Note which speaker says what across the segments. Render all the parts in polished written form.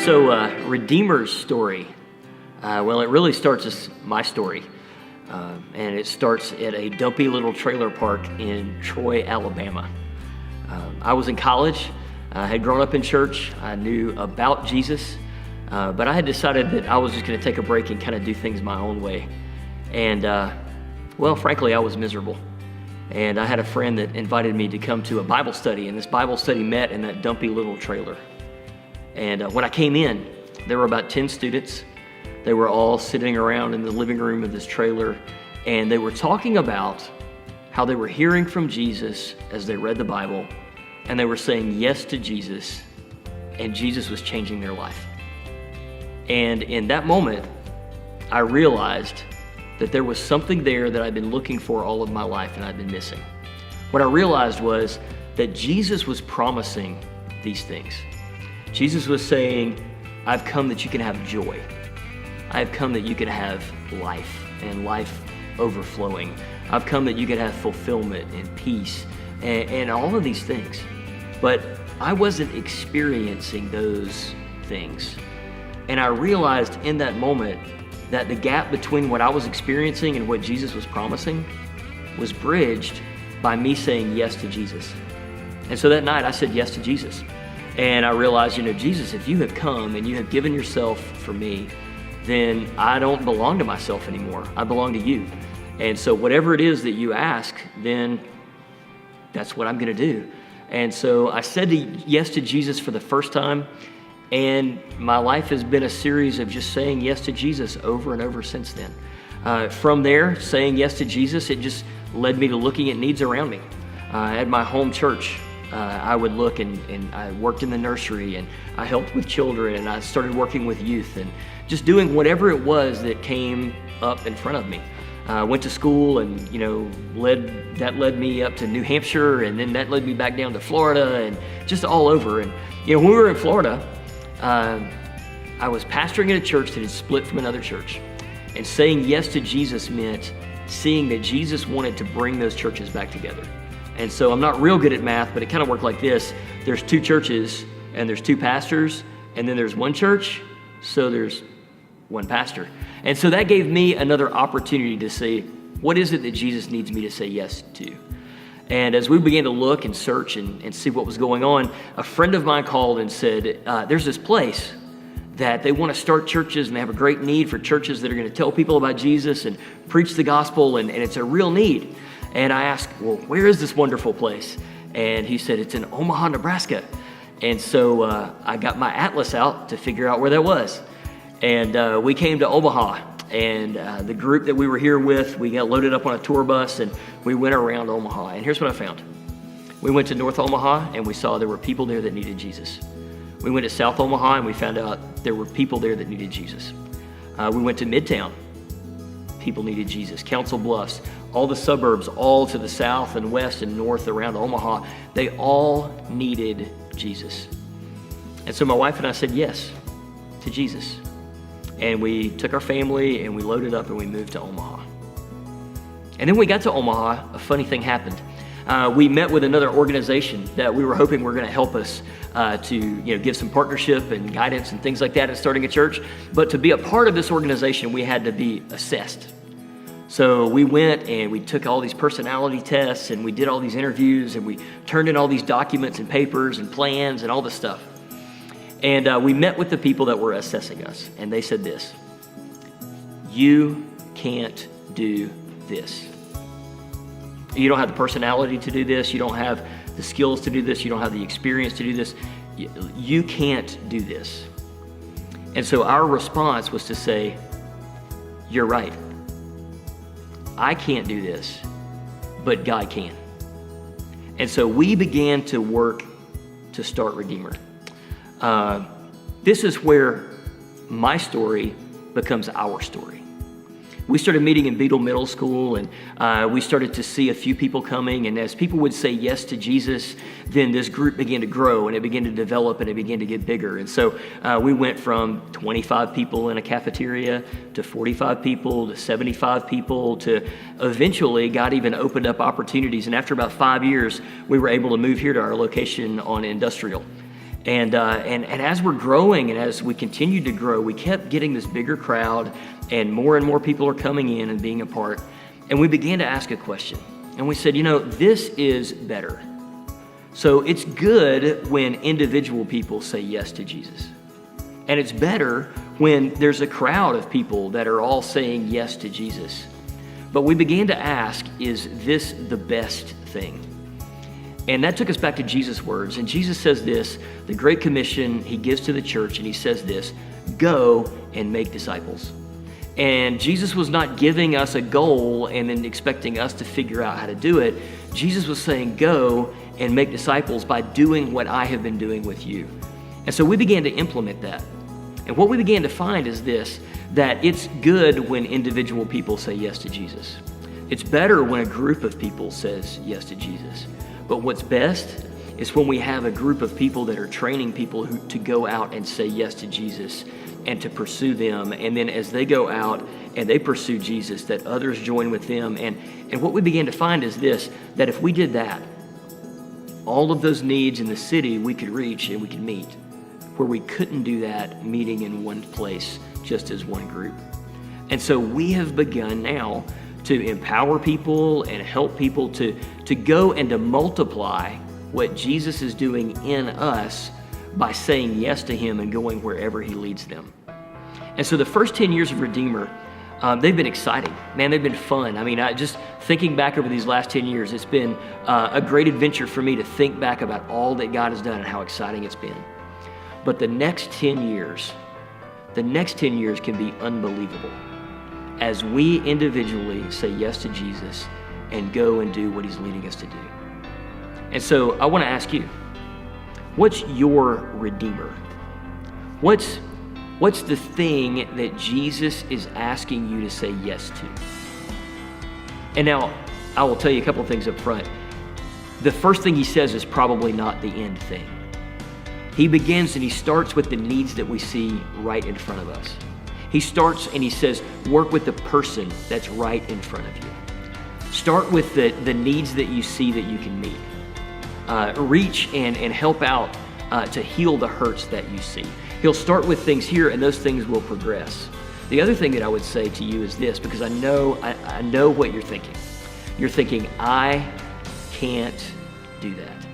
Speaker 1: Redeemer's story, well, it really starts as my story. And it starts at a dumpy little trailer park in Troy, Alabama. I was in college. I had grown up in church. I knew about Jesus, but I had decided that I was just going to take a break and kind of do things my own way. And, well, frankly, I was miserable. And I had a friend that invited me to come to a Bible study, and this Bible study met in that dumpy little trailer. And when I came in, there were about 10 students. They were all sitting around in the living room of this trailer, and they were talking about how they were hearing from Jesus as they read the Bible, and they were saying yes to Jesus, and Jesus was changing their life. And in that moment, I realized that there was something there that I'd been looking for all of my life and I'd been missing. What I realized was that Jesus was promising these things. Jesus was saying, I've come that you can have joy. I've come that you can have life and life overflowing. I've come that you can have fulfillment and peace and all of these things. But I wasn't experiencing those things. And I realized in that moment that the gap between what I was experiencing and what Jesus was promising was bridged by me saying yes to Jesus. And so that night I said yes to Jesus. And I realized, Jesus, if you have come and you have given yourself for me, then I don't belong to myself anymore. I belong to you. And so whatever it is that you ask, then that's what I'm going to do. And so I said yes to Jesus for the first time, and my life has been a series of just saying yes to Jesus over and over since then. From there, saying yes to Jesus, it just led me to looking at needs around me. At my home church, I would look and I worked in the nursery, and I helped with children, and I started working with youth and just doing whatever it was that came up in front of me. Went to school and, led me up to New Hampshire, and then that led me back down to Florida and just all over. And, when we were in Florida, I was pastoring in a church that had split from another church. And saying yes to Jesus meant seeing that Jesus wanted to bring those churches back together. And so I'm not real good at math, but it kind of worked like this. There's two churches, and there's two pastors, and then there's one church, so there's one pastor. And so that gave me another opportunity to say, what is it that Jesus needs me to say yes to? And as we began to look and search and see what was going on, a friend of mine called and said, there's this place that they want to start churches, and they have a great need for churches that are going to tell people about Jesus and preach the gospel, and it's a real need. And I asked, well, where is this wonderful place? And he said, it's in Omaha, Nebraska. And so I got my atlas out to figure out where that was. And we came to Omaha, and the group that we were here with, we got loaded up on a tour bus, and we went around Omaha. And here's what I found. We went to North Omaha, and we saw there were people there that needed Jesus. We went to South Omaha, and we found out there were people there that needed Jesus. We went to Midtown. People needed Jesus. Council Bluffs, all the suburbs, all to the south and west and north around Omaha, they all needed Jesus. And so my wife and I said yes to Jesus. And we took our family and we loaded up and we moved to Omaha. And then we got to Omaha, a funny thing happened. We met with another organization that we were hoping were going to help us to give some partnership and guidance and things like that in starting a church. But to be a part of this organization, we had to be assessed. So we went and we took all these personality tests, and we did all these interviews, and we turned in all these documents and papers and plans and all this stuff. And we met with the people that were assessing us, and they said this: you can't do this. You don't have the personality to do this. You don't have the skills to do this. You don't have the experience to do this. You can't do this. And so our response was to say, you're right. I can't do this, but God can. And so we began to work to start Redeemer. This is where my story becomes our story. We started meeting in Beetle Middle School, and we started to see a few people coming. And as people would say yes to Jesus, then this group began to grow, and it began to develop, and it began to get bigger. And so we went from 25 people in a cafeteria to 45 people to 75 people to eventually God even opened up opportunities. And after about 5 years, we were able to move here to our location on Industrial. And as we're growing and as we continued to grow, we kept getting this bigger crowd, and more people are coming in and being a part. And we began to ask a question. And we said, this is better. So it's good when individual people say yes to Jesus. And it's better when there's a crowd of people that are all saying yes to Jesus. But we began to ask, is this the best thing? And that took us back to Jesus' words. And Jesus says this, the Great Commission he gives to the church, and he says this, go and make disciples. And Jesus was not giving us a goal and then expecting us to figure out how to do it. Jesus was saying, go and make disciples by doing what I have been doing with you. And so we began to implement that. And what we began to find is this, that it's good when individual people say yes to Jesus. It's better when a group of people says yes to Jesus. But what's best is when we have a group of people that are training people to go out and say yes to Jesus and to pursue them. And then as they go out and they pursue Jesus, that others join with them. And what we began to find is this, that if we did that, all of those needs in the city we could reach and we could meet, where we couldn't do that meeting in one place just as one group. And so we have begun now to empower people and help people to go and to multiply what Jesus is doing in us by saying yes to him and going wherever he leads them. And so the first 10 years of Redeemer, they've been exciting. Man, they've been fun. I mean, just thinking back over these last 10 years, it's been a great adventure for me to think back about all that God has done and how exciting it's been. But the next 10 years can be unbelievable as we individually say yes to Jesus and go and do what he's leading us to do. And so I want to ask you, what's your Redeemer? What's the thing that Jesus is asking you to say yes to? And now I will tell you a couple of things up front. The first thing he says is probably not the end thing. He begins and he starts with the needs that we see right in front of us. He starts and he says, work with the person that's right in front of you. Start with the needs that you see that you can meet. Reach and help out to heal the hurts that you see. He'll start with things here, and those things will progress. The other thing that I would say to you is this, because I know what you're thinking. You're thinking, I can't do that.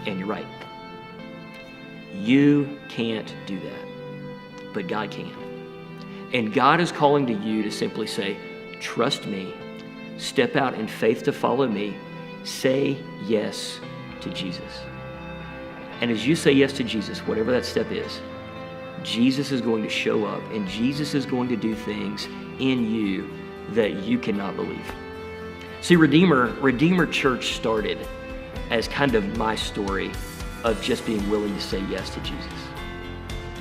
Speaker 1: And you're right. You can't do that, but God can. And God is calling to you to simply say, trust me, step out in faith to follow me, say yes to Jesus. And as you say yes to Jesus, whatever that step is, Jesus is going to show up and Jesus is going to do things in you that you cannot believe. See, Redeemer Church started as kind of my story of just being willing to say yes to Jesus.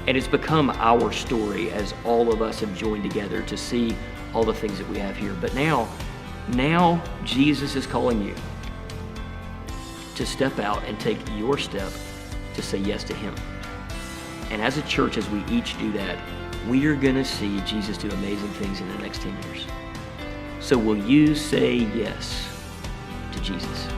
Speaker 1: And it's become our story as all of us have joined together to see all the things that we have here. But now Jesus is calling you to step out and take your step to say yes to him. And as a church, as we each do that, we are going to see Jesus do amazing things in the next 10 years. So will you say yes to Jesus?